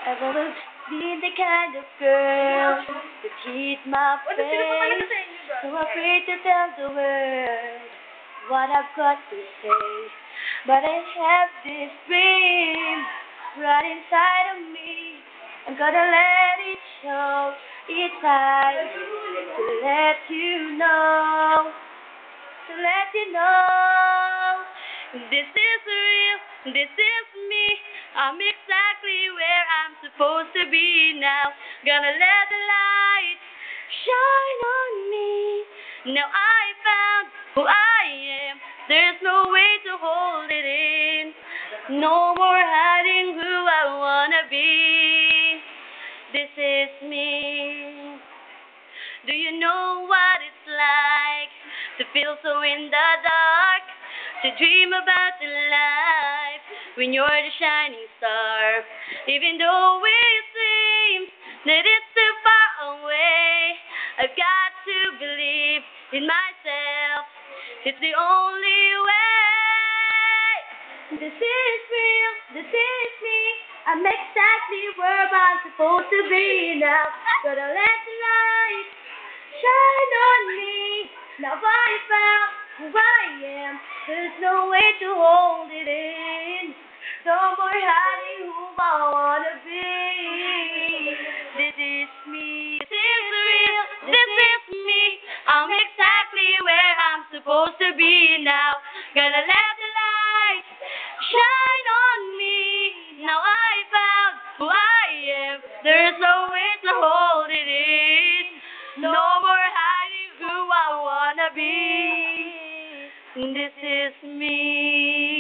I've always been the kind of girl that hid my face, so afraid to tell the world what I've got to say. But I have this dream right inside of me. I'm gonna let it show. It's time to let you know, to let you know. This is real, this is me. I'm exactly where I'm supposed to be now. Gonna let the light shine on me. Now I found who I am. There's no way to hold it in. No more hiding who I wanna be. This is me. Do you know what it's like to feel so in the dark? To dream about the life when you're the shining star. Even though it seems that it's too far away, I've got to believe in myself. It's the only way. This is real, this is me. I'm exactly where I'm supposed to be now. Gonna let the light shine on me. Now I found who I am. There's no way to hold it in. No more hiding who I wanna be. This is me. This is real. This is me. I'm exactly where I'm supposed to be now. Gonna let the light shine on me. Now I found who I am. There's no way to hold it in. No more hiding who I wanna be. This is me.